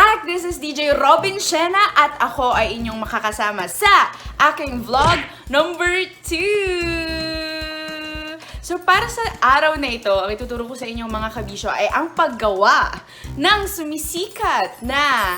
back! This is DJ Robin Sienna at ako ay inyong makakasama sa aking vlog number 2. So para sa araw na ito, ang ituturo ko sa inyong mga kabisyo ay ang paggawa ng sumisikat na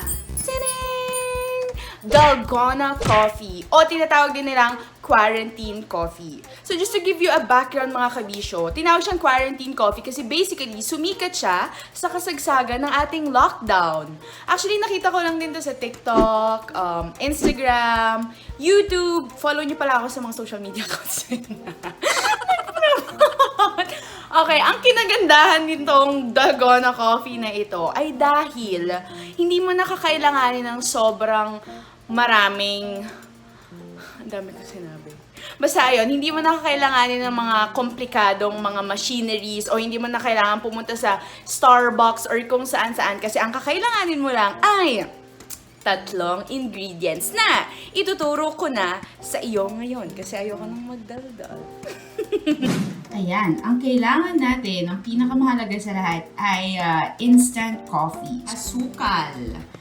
Dalgona Coffee o tinatawag din nilang quarantine coffee. So just to give you a background mga kabisyo, tinawag siyang quarantine coffee kasi basically sumikat siya sa kasagsagan ng ating lockdown. Actually nakita ko lang din to sa TikTok, Instagram, YouTube. Follow niyo pala ako sa mga social media accounts. Okay, ang kinagandahan nitong Dalgona Coffee na ito ay dahil hindi mo nakakailanganin ng sobrang maraming... Ang dami ko sinabi. Basta yun, hindi mo nakakailanganin ng mga komplikadong mga machineries o hindi mo na kailangan pumunta sa Starbucks or kung saan-saan kasi ang kakailanganin mo lang ay tatlong ingredients na ituturo ko na sa iyo ngayon kasi ayoko nang magdaldal. Ayan, ang kailangan natin, ang pinakamahalaga sa lahat ay instant coffee. Asukal.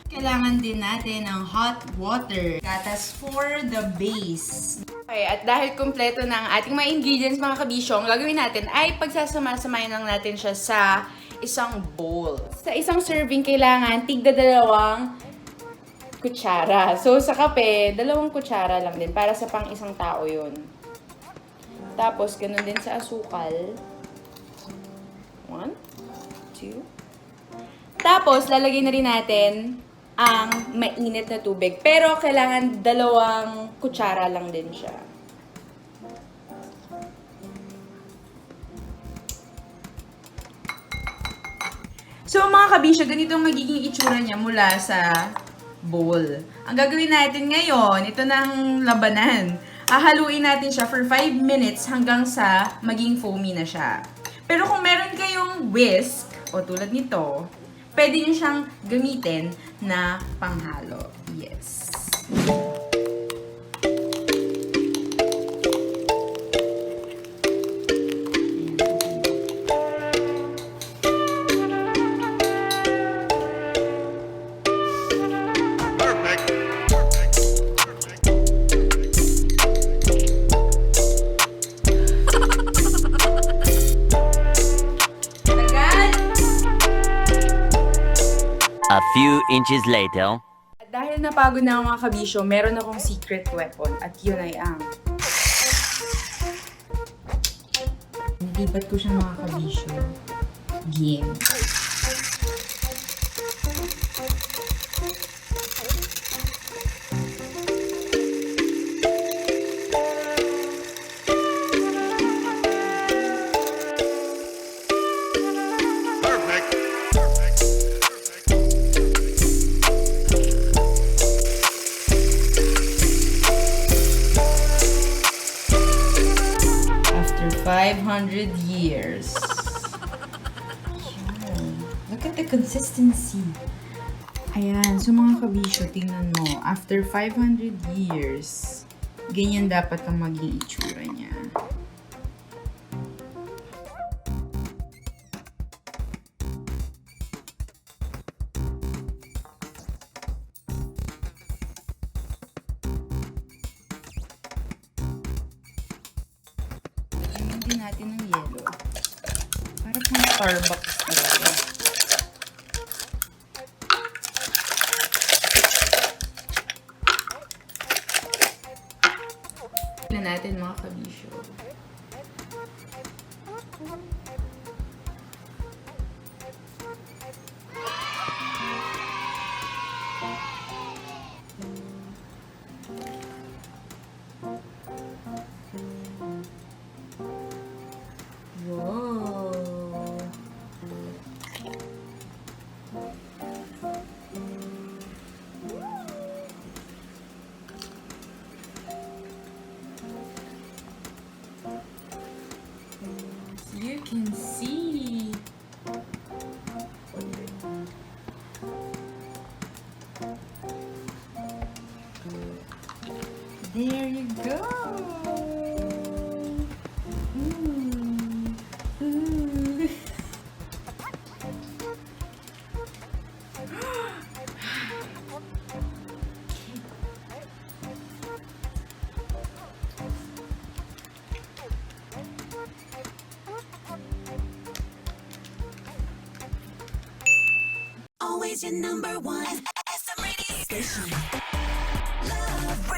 Kailangan din natin ng hot water. Gatas for the base. Okay, at dahil kumpleto na ang ating mga ingredients mga kabisyo, ang gagawin natin ay pagsasama-samayin lang natin siya sa isang bowl. Sa isang serving, kailangan tigda 2 kutsara. So sa kape, 2 kutsara lang din para sa pang isang tao yun. Tapos, ganun din sa asukal. 1, 2. Tapos, lalagay na rin natin ang mainit na tubig. Pero, kailangan 2 kutsara lang din siya. So, mga kabisyo, ganito ang magiging itsura niya mula sa bowl. Ang gagawin natin ngayon, ito na ang labanan. Hahaluin natin siya for 5 minutes hanggang sa maging foamy na siya. Pero kung meron kayong whisk, o tulad nito, pwede nyo siyang gamitin na panghalo. Yes. A few inches later. At dahil napagod na ako mga kabisyo, meron akong secret weapon at yun ay ang... Nilipat ko siya mga kabisyo. Game. After 500 years. Look at the consistency. Ayan, so mga kabisyo, tingnan mo. After 500 years, ganyan dapat ang maging itsura niya. Lagyan natin ng yelo. Para pang Starbucks talaga. Tignan natin mga kabisyo. Wow! You can see. There you go. always your number one. SM radio station. Love